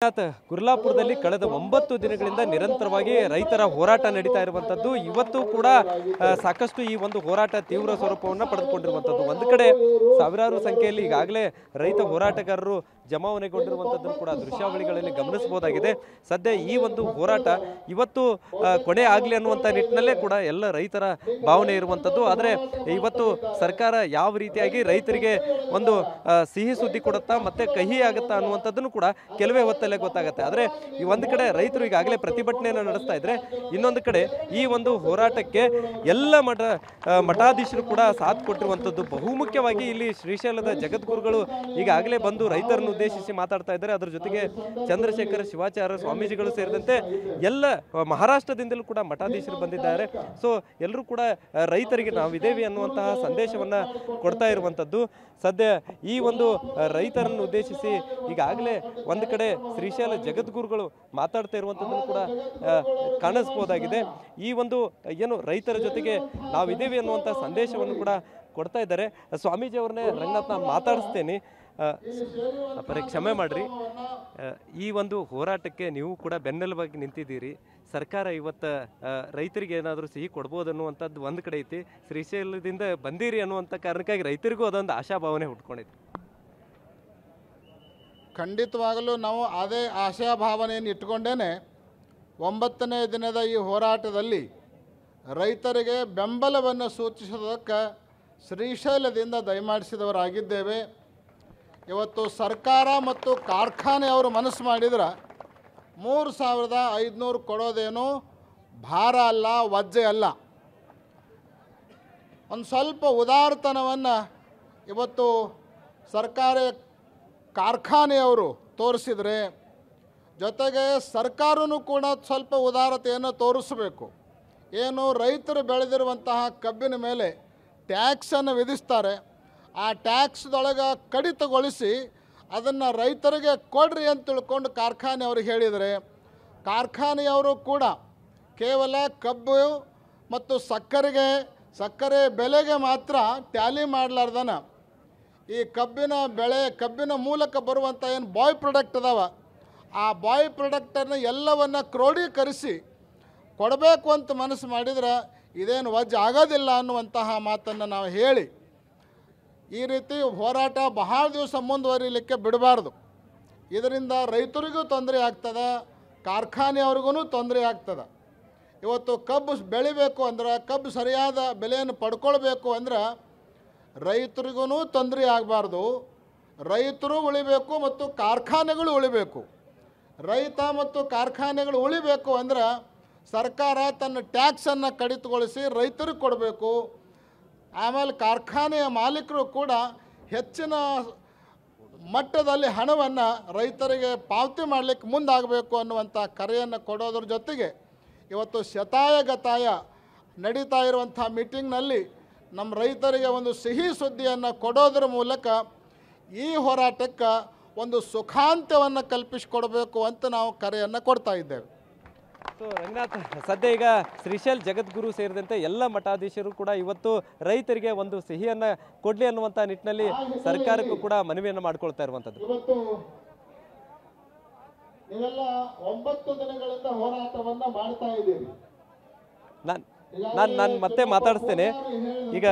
ಗುರ್ಲಾಪುರದಲ್ಲಿ ಕಳೆದ 9 ದಿನಗಳಿಂದ ನಿರಂತರವಾಗಿ ರೈತರ ಹೋರಾಟ ನಡೀತಾ ಇರುವಂತದ್ದು ಇವತ್ತು ಕೂಡ ಸಾಕಷ್ಟು ಈ ಒಂದು ಹೋರಾಟ ತೀವ್ರ ಸ್ವರೂಪವನ್ನು ಪಡೆದುಕೊಂಡಿರುವಂತದ್ದು ಒಂದು ಕಡೆ ಸಾವಿರಾರು ಸಂಖ್ಯೆಯಲ್ಲಿ ಈಗಾಗಲೇ ರೈತ ಹೋರಾಟಗಾರರು ಜಮಾವಣೆಗೊಂಡಿರುವಂತದ್ದನ್ನು ಕೂಡ ದೃಶ್ಯಾವಳಿಗಳಲ್ಲಿ ಗಮನಿಸಬಹುದಾಗಿದೆ ಸದ್ಯ ಈ ಒಂದು ಹೋರಾಟ ಇವತ್ತು ಕೊನೆ ಆಗಲಿ ಅನ್ನುವಂತ ನಿಟ್ಟಿನಲ್ಲೇ ಕೂಡ ಎಲ್ಲ ರೈತರ ಭಾವನೆ ಇರುವಂತದ್ದು ಆದರೆ ಇವತ್ತು ಸರ್ಕಾರ ಯಾವ ರೀತಿಯಾಗಿ ರೈತರಿಗೆ ಒಂದು ಸಿಹಿ ಸುದ್ದಿ ಕೊಡುತ್ತಾ ಮತ್ತೆ ಕಹಿ ಆಗುತ್ತಾ ಅನ್ನುವಂಥದ್ದನ್ನು ಕೂಡ ಕೆಲವೇ ಹೊತ್ತಲ್ಲೇ ಗೊತ್ತಾಗುತ್ತೆ ಆದರೆ ಈ ಒಂದು ಕಡೆ ರೈತರು ಈಗಾಗಲೇ ಪ್ರತಿಭಟನೆಯನ್ನು ನಡೆಸ್ತಾ ಇದ್ರೆ ಇನ್ನೊಂದು ಕಡೆ ಈ ಒಂದು ಹೋರಾಟಕ್ಕೆ ಎಲ್ಲ ಮಠಾಧೀಶರು ಕೂಡ ಸಾಥ್ ಕೊಟ್ಟಿರುವಂಥದ್ದು ಬಹುಮುಖ್ಯವಾಗಿ ಇಲ್ಲಿ ಶ್ರೀಶೈಲದ ಜಗದ್ಗುರುಗಳು ಈಗಾಗಲೇ ಬಂದು ರೈತರನ್ನು ಉದ್ದೇಶಿಸಿ ಮಾತಾಡ್ತಾ ಇದ್ದಾರೆ ಅದರ ಜೊತೆಗೆ ಚಂದ್ರಶೇಖರ ಶಿವಾಚಾರ್ಯ ಸ್ವಾಮೀಜಿಗಳು ಸೇರಿದಂತೆ ಎಲ್ಲ ಮಹಾರಾಷ್ಟ್ರದಿಂದಲೂ ಕೂಡ ಮಠಾಧೀಶರು ಬಂದಿದ್ದಾರೆ ಸೊ ಎಲ್ಲರೂ ಕೂಡ ರೈತರಿಗೆ ನಾವಿದ್ದೇವೆ ಅನ್ನುವಂತಹ ಸಂದೇಶವನ್ನ ಕೊಡ್ತಾ ಇರುವಂಥದ್ದು ಸದ್ಯ ಈ ಒಂದು ರೈತರನ್ನು ಉದ್ದೇಶಿಸಿ ಈಗಾಗಲೇ ಒಂದು ಕಡೆ ಶ್ರೀಶೈಲ ಜಗದ್ಗುರುಗಳು ಮಾತಾಡ್ತಾ ಇರುವಂಥದ್ದನ್ನು ಕೂಡ ಕಾಣಿಸ್ಬೋದಾಗಿದೆ ಈ ಒಂದು ಏನು ರೈತರ ಜೊತೆಗೆ ನಾವಿದ್ದೇವೆ ಅನ್ನುವಂಥ ಸಂದೇಶವನ್ನು ಕೂಡ ಕೊಡ್ತಾ ಇದ್ದಾರೆ ಸ್ವಾಮೀಜಿ ಅವ್ರನ್ನೇ ರಂಗನಾಥ್ ನಾನು ಮಾತಾಡಿಸ್ತೇನೆ ಕ್ಷಮೆ ಮಾಡ್ರಿ ಈ ಒಂದು ಹೋರಾಟಕ್ಕೆ ನೀವು ಕೂಡ ಬೆನ್ನೆಲುಬಾಗಿ ನಿಂತಿದ್ದೀರಿ ಸರ್ಕಾರ ಇವತ್ತು ರೈತರಿಗೆ ಏನಾದರೂ ಸಿಹಿ ಕೊಡ್ಬೋದು ಅನ್ನುವಂಥದ್ದು ಒಂದು ಕಡೆ ಐತಿ ಶ್ರೀಶೈಲದಿಂದ ಬಂದಿರಿ ಅನ್ನುವಂಥ ಕಾರಣಕ್ಕಾಗಿ ರೈತರಿಗೂ ಅದೊಂದು ಆಶಾಭಾವನೆ ಹುಟ್ಕೊಂಡಿದೆ ಖಂಡಿತವಾಗಲೂ ನಾವು ಅದೇ ಆಶಾಭಾವನೆಯನ್ನು ಇಟ್ಕೊಂಡೇ 9ನೇ ದಿನದ ಈ ಹೋರಾಟದಲ್ಲಿ ರೈತರಿಗೆ ಬೆಂಬಲವನ್ನು ಸೂಚಿಸೋದಕ್ಕೆ ಶ್ರೀಶೈಲದಿಂದ ದಯಮಾಡಿಸಿದವರಾಗಿದ್ದೇವೆ ಇವತ್ತು ಸರ್ಕಾರ ಮತ್ತು ಕಾರ್ಖಾನೆಯವರು ಮನಸ್ಸು ಮಾಡಿದ್ರೆ 3500 ಕೊಡೋದೇನು ಭಾರ ಅಲ್ಲ ವಜ್ಜೆ ಅಲ್ಲ ಒಂದು ಸ್ವಲ್ಪ ಉದಾರತನವನ್ನು ಇವತ್ತು ಸರ್ಕಾರಿ ಕಾರ್ಖಾನೆಯವರು ತೋರಿಸಿದರೆ ಜೊತೆಗೆ ಸರ್ಕಾರನೂ ಕೂಡ ಸ್ವಲ್ಪ ಉದಾರತೆಯನ್ನು ತೋರಿಸಬೇಕು ಏನು ರೈತರು ಬೆಳೆದಿರುವಂತಹ ಕಬ್ಬಿನ ಮೇಲೆ ಟ್ಯಾಕ್ಸನ್ನು ವಿಧಿಸ್ತಾರೆ ಆ ಟ್ಯಾಕ್ಸ್ದೊಳಗೆ ಕಡಿತಗೊಳಿಸಿ ಅದನ್ನು ರೈತರಿಗೆ ಕೊಡ್ರಿ ಅಂತ ತಿಳ್ಕೊಂಡು ಕಾರ್ಖಾನೆಯವ್ರಿಗೆ ಹೇಳಿದರೆ ಕಾರ್ಖಾನೆಯವರು ಕೂಡ ಕೇವಲ ಕಬ್ಬು ಮತ್ತು ಸಕ್ಕರೆ ಬೆಲೆಗೆ ಮಾತ್ರ ಟ್ಯಾಲಿ ಮಾಡಲಾರ್ದನ ಈ ಕಬ್ಬಿನ ಮೂಲಕ ಬರುವಂಥ ಏನು ಬಾಯ್ ಪ್ರಾಡಕ್ಟ್ ಅದಾವ ಆ ಬಾಯ್ ಪ್ರಾಡಕ್ಟನ್ನು ಎಲ್ಲವನ್ನು ಕ್ರೋಢೀಕರಿಸಿ ಕೊಡಬೇಕು ಅಂತ ಮನಸ್ಸು ಮಾಡಿದ್ರೆ ಇದೇನು ವಜ್ಜೆ ಆಗೋದಿಲ್ಲ ಅನ್ನುವಂತಹ ಮಾತನ್ನು ನಾವು ಹೇಳಿ ಈ ರೀತಿ ಹೋರಾಟ ಬಹಳ ದಿವಸ ಮುಂದುವರಿಲಿಕ್ಕೆ ಬಿಡಬಾರ್ದು ಇದರಿಂದ ರೈತರಿಗೂ ತೊಂದರೆ ಆಗ್ತದೆ ಕಾರ್ಖಾನೆಯವ್ರಿಗೂ ತೊಂದರೆ ಆಗ್ತದೆ ಇವತ್ತು ಕಬ್ಬು ಬೆಳಿಬೇಕು ಅಂದ್ರೆ ಕಬ್ಬು ಸರಿಯಾದ ಬೆಲೆಯನ್ನು ಪಡ್ಕೊಳ್ಬೇಕು ಅಂದ್ರೆ ರೈತರಿಗೂ ತೊಂದರೆ ಆಗಬಾರ್ದು ರೈತರು ಉಳಿಬೇಕು ಮತ್ತು ಕಾರ್ಖಾನೆಗಳು ಉಳಿಬೇಕು ರೈತ ಮತ್ತು ಕಾರ್ಖಾನೆಗಳು ಉಳಿಬೇಕು ಅಂದ್ರೆ ಸರ್ಕಾರ ತನ್ನ ಟ್ಯಾಕ್ಸನ್ನು ಕಡಿತಗೊಳಿಸಿ ರೈತರಿಗೆ ಕೊಡಬೇಕು ಆಮೇಲೆ ಕಾರ್ಖಾನೆಯ ಮಾಲೀಕರು ಕೂಡ ಹೆಚ್ಚಿನ ಮಟ್ಟದಲ್ಲಿ ಹಣವನ್ನು ರೈತರಿಗೆ ಪಾವತಿ ಮಾಡಲಿಕ್ಕೆ ಮುಂದಾಗಬೇಕು ಅನ್ನುವಂಥ ಕರೆಯನ್ನು ಕೊಡೋದ್ರ ಜೊತೆಗೆ ಇವತ್ತು ಶತಾಯಗತಾಯ ನಡೀತಾ ಇರುವಂಥ ಮೀಟಿಂಗ್ನಲ್ಲಿ ನಮ್ಮ ರೈತರಿಗೆ ಒಂದು ಸಿಹಿ ಸುದ್ದಿಯನ್ನು ಕೊಡೋದ್ರ ಮೂಲಕ ಈ ಹೋರಾಟಕ್ಕೆ ಒಂದು ಸುಖಾಂತ್ಯವನ್ನು ಕಲ್ಪಿಸಿಕೊಡಬೇಕು ಅಂತ ನಾವು ಕರೆಯನ್ನು ಕೊಡ್ತಾ ಇದ್ದೇವೆ ಸೊ ರಂಗನಾಥ್ ಸದ್ಯ ಈಗ ಶ್ರೀಶೈಲ್ ಜಗದ್ಗುರು ಸೇರಿದಂತೆ ಎಲ್ಲ ಮಠಾಧೀಶರು ಕೂಡ ಇವತ್ತು ರೈತರಿಗೆ ಒಂದು ಸಿಹಿಯನ್ನು ಕೊಡ್ಲಿ ಅನ್ನುವಂಥ ನಿಟ್ಟಿನಲ್ಲಿ ಸರ್ಕಾರಕ್ಕೂ ಕೂಡ ಮನವಿಯನ್ನು ಮಾಡ್ಕೊಳ್ತಾ ಇರುವಂಥದ್ದು ಇವತ್ತು ನೀವೆಲ್ಲ 9 ದಿನಗಳಿಂದ ಹೋರಾಟವನ್ನು ಮಾಡ್ತಾ ಇದ್ದೀರಿ ನಾನು ಮತ್ತೆ ಮಾತಾಡಿಸ್ತೇನೆ ಈಗ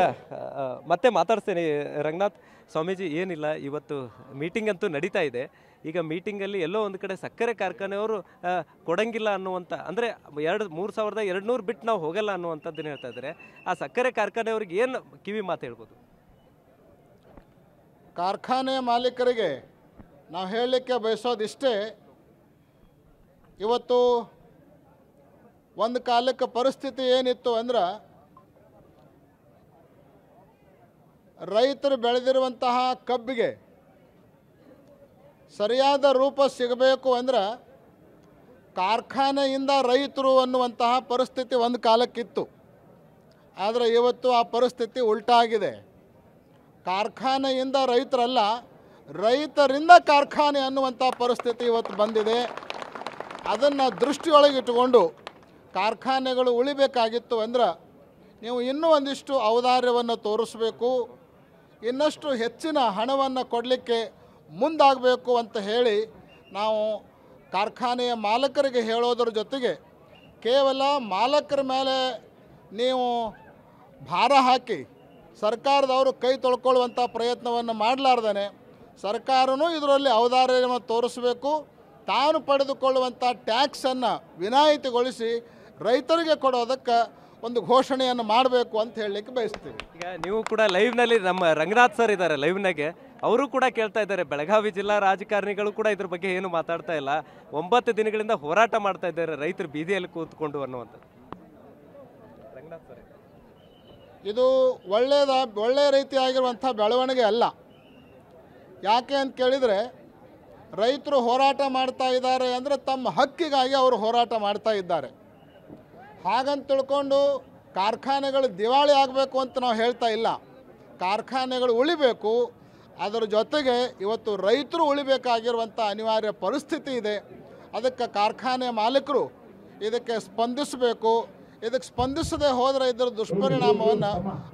ಮತ್ತೆ ಮಾತಾಡಿಸ್ತೇನೆ ರಂಗನಾಥ್ ಸ್ವಾಮೀಜಿ ಏನಿಲ್ಲ ಇವತ್ತು ಮೀಟಿಂಗ್ ಅಂತೂ ನಡೀತಾ ಇದೆ ಈಗ ಮೀಟಿಂಗಲ್ಲಿ ಎಲ್ಲೋ ಒಂದು ಕಡೆ ಸಕ್ಕರೆ ಕಾರ್ಖಾನೆಯವರು ಕೊಡಂಗಿಲ್ಲ ಅನ್ನುವಂಥ ಅಂದರೆ 3200 ಬಿಟ್ಟು ನಾವು ಹೋಗಲ್ಲ ಅನ್ನುವಂಥದ್ದನ್ನು ಹೇಳ್ತಾ ಇದ್ದಾರೆ ಆ ಸಕ್ಕರೆ ಕಾರ್ಖಾನೆಯವ್ರಿಗೆ ಏನು ಕಿವಿ ಮಾತು ಹೇಳ್ಬೋದು ಕಾರ್ಖಾನೆ ಮಾಲೀಕರಿಗೆ ನಾವು ಹೇಳಲಿಕ್ಕೆ ಬಯಸೋದಿಷ್ಟೇ ಇವತ್ತು ಒಂದು ಕಾಲಕ್ಕೆ ಪರಿಸ್ಥಿತಿ ಏನಿತ್ತು ಅಂದ್ರೆ ರೈತರು ಬೆಳೆದಿರುವಂತಹ ಕಬ್ಬಿಗೆ ಸರಿಯಾದ ರೂಪ ಸಿಗಬೇಕು ಅಂದ್ರೆ ಕಾರ್ಖಾನೆಯಿಂದ ರೈತರು ಅನ್ನುವಂತಹ ಪರಿಸ್ಥಿತಿ ಒಂದು ಕಾಲಕ್ಕಿತ್ತು ಆದರೆ ಇವತ್ತು ಆ ಪರಿಸ್ಥಿತಿ ಉಲ್ಟಾಗಿದೆ ಕಾರ್ಖಾನೆಯಿಂದ ರೈತರಲ್ಲ ರೈತರಿಂದ ಕಾರ್ಖಾನೆ ಅನ್ನುವಂಥ ಪರಿಸ್ಥಿತಿ ಇವತ್ತು ಬಂದಿದೆ ಅದನ್ನು ದೃಷ್ಟಿಯೊಳಗಿಟ್ಟುಕೊಂಡು ಕಾರ್ಖಾನೆಗಳು ಉಳಿಬೇಕಾಗಿತ್ತು ಅಂದ್ರೆ ನೀವು ಇನ್ನೂ ಒಂದಿಷ್ಟು ಔದಾರ್ಯವನ್ನು ತೋರಿಸಬೇಕು ಇನ್ನಷ್ಟು ಹೆಚ್ಚಿನ ಹಣವನ್ನು ಕೊಡಲಿಕ್ಕೆ ಮುಂದಾಗಬೇಕು ಅಂತ ಹೇಳಿ ನಾವು ಕಾರ್ಖಾನೆಯ ಮಾಲಕರಿಗೆ ಹೇಳೋದ್ರ ಜೊತೆಗೆ ಕೇವಲ ಮಾಲಕರ ಮೇಲೆ ನೀವು ಭಾರ ಹಾಕಿ ಸರ್ಕಾರದವರು ಕೈ ತೊಳ್ಕೊಳ್ಳುವಂಥ ಪ್ರಯತ್ನವನ್ನು ಮಾಡಲಾರ್ದೇ ಸರ್ಕಾರವೂ ಇದರಲ್ಲಿ ಔದಾರ್ಯವನ್ನು ತೋರಿಸಬೇಕು. ತಾನು ಪಡೆದುಕೊಳ್ಳುವಂಥ ಟ್ಯಾಕ್ಸನ್ನು ವಿನಾಯಿತಿಗೊಳಿಸಿ ರೈತರಿಗೆ ಕೊಡೋದಕ್ಕೆ ಒಂದು ಘೋಷಣೆಯನ್ನು ಮಾಡಬೇಕು ಅಂತ ಹೇಳಲಿಕ್ಕೆ ಬಯಸ್ತೀವಿ. ಈಗ ನೀವು ಕೂಡ ಲೈವ್ನಲ್ಲಿ ನಮ್ಮ ರಂಗನಾಥ್ ಸರ್ ಇದ್ದಾರೆ ಲೈವ್ನಾಗೆ, ಅವರು ಕೂಡ ಕೇಳ್ತಾ ಇದ್ದಾರೆ. ಬೆಳಗಾವಿ ಜಿಲ್ಲಾ ರಾಜಕಾರಣಿಗಳು ಕೂಡ ಇದ್ರ ಬಗ್ಗೆ ಏನು ಮಾತಾಡ್ತಾ ಇಲ್ಲ. 9 ದಿನಗಳಿಂದ ಹೋರಾಟ ಮಾಡ್ತಾ ಇದ್ದಾರೆ ರೈತರು ಬೀದಿಯಲ್ಲಿ ಕೂತ್ಕೊಂಡು ಅನ್ನುವಂಥದ್ದು. ರಂಗನಾಥ್ ಸರ್, ಇದು ಒಳ್ಳೆಯ ರೀತಿಯಾಗಿರುವಂಥ ಬೆಳವಣಿಗೆ ಅಲ್ಲ. ಯಾಕೆ ಅಂತ ಕೇಳಿದರೆ ರೈತರು ಹೋರಾಟ ಮಾಡ್ತಾ ಇದ್ದಾರೆ ಅಂದರೆ ತಮ್ಮ ಹಕ್ಕಿಗಾಗಿ ಅವರು ಹೋರಾಟ ಮಾಡ್ತಾ ಇದ್ದಾರೆ. ಹಾಗಂತ ತಿಳ್ಕೊಂಡು ಕಾರ್ಖಾನೆಗಳು ದಿವಾಳಿ ಆಗಬೇಕು ಅಂತ ನಾವು ಹೇಳ್ತಾ ಇಲ್ಲ. ಕಾರ್ಖಾನೆಗಳು ಉಳಿಬೇಕು, ಅದರ ಜೊತೆಗೆ ಇವತ್ತು ರೈತರು ಉಳಿಬೇಕಾಗಿರುವಂಥ ಅನಿವಾರ್ಯ ಪರಿಸ್ಥಿತಿ ಇದೆ. ಅದಕ್ಕೆ ಕಾರ್ಖಾನೆ ಮಾಲೀಕರು ಇದಕ್ಕೆ ಸ್ಪಂದಿಸಬೇಕು. ಇದಕ್ಕೆ ಸ್ಪಂದಿಸದೆ ಹೋದರೆ ಇದರ ದುಷ್ಪರಿಣಾಮವನ್ನು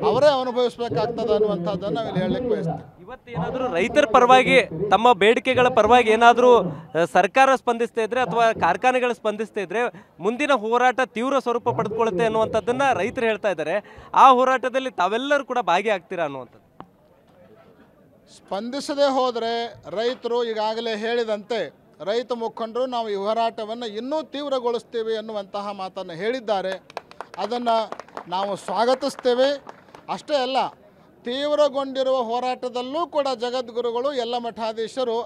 ಅವರೇ ಅನುಭವಿಸಬೇಕಾಗ್ತದೆ ಅನ್ನುವಂಥದ್ದನ್ನು ನಾವಿಲ್ಲಿ ಹೇಳಲಿಕ್ಕೆ ಬಯಸ್ತೇವೆ. ಇವತ್ತೇನಾದರೂ ರೈತರ ಪರವಾಗಿ ತಮ್ಮ ಬೇಡಿಕೆಗಳ ಪರವಾಗಿ ಏನಾದರೂ ಸರ್ಕಾರ ಸ್ಪಂದಿಸ್ತಾ ಇದ್ರೆ ಅಥವಾ ಕಾರ್ಖಾನೆಗಳು ಸ್ಪಂದಿಸ್ತಾ ಇದ್ರೆ ಮುಂದಿನ ಹೋರಾಟ ತೀವ್ರ ಸ್ವರೂಪ ಪಡೆದುಕೊಳ್ಳುತ್ತೆ ಅನ್ನುವಂಥದ್ದನ್ನು ರೈತರು ಹೇಳ್ತಾ ಇದ್ದಾರೆ. ಆ ಹೋರಾಟದಲ್ಲಿ ತಾವೆಲ್ಲರೂ ಕೂಡ ಭಾಗಿಯಾಗ್ತೀರಾ ಅನ್ನುವಂಥದ್ದು. ಸ್ಪಂದಿಸದೆ ಹೋದರೆ ರೈತರು ಈಗಾಗಲೇ ಹೇಳಿದಂತೆ ರೈತ ಮುಖಂಡರು ನಾವು ಈ ಹೋರಾಟವನ್ನು ಇನ್ನೂ ತೀವ್ರಗೊಳಿಸ್ತೀವಿ ಅನ್ನುವಂತಹ ಮಾತನ್ನು ಹೇಳಿದ್ದಾರೆ. ಅದನ್ನು ನಾವು ಸ್ವಾಗತಿಸ್ತೇವೆ. ಅಷ್ಟೇ ಅಲ್ಲ, ತೀವ್ರಗೊಂಡಿರುವ ಹೋರಾಟದಲ್ಲೂ ಕೂಡ ಜಗದ್ಗುರುಗಳು ಎಲ್ಲ ಮಠಾಧೀಶರು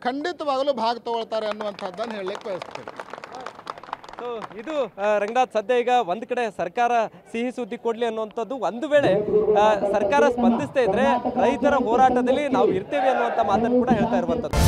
ಖಂಡಿತವಾಗಲೂ ಭಾಗ ತಗೊಳ್ತಾರೆ ಅನ್ನುವಂಥದ್ದನ್ನು ಹೇಳಲಿಕ್ಕೆ ಬಯಸ್ತೇವೆ. ಸೊ ಇದು ರಂಗನಾಥ್, ಸದ್ಯ ಈಗ ಒಂದು ಕಡೆ ಸರ್ಕಾರ ಸಿಹಿ ಸುದ್ದಿ ಕೊಡಲಿ ಅನ್ನುವಂಥದ್ದು, ಒಂದು ವೇಳೆ ಸರ್ಕಾರ ಸ್ಪಂದಿಸ್ತಾ ಇದ್ರೆ ರೈತರ ಹೋರಾಟದಲ್ಲಿ ನಾವು ಇರ್ತೇವೆ ಅನ್ನುವಂಥ ಮಾತನ್ನು ಕೂಡ ಹೇಳ್ತಾ ಇರುವಂಥದ್ದು.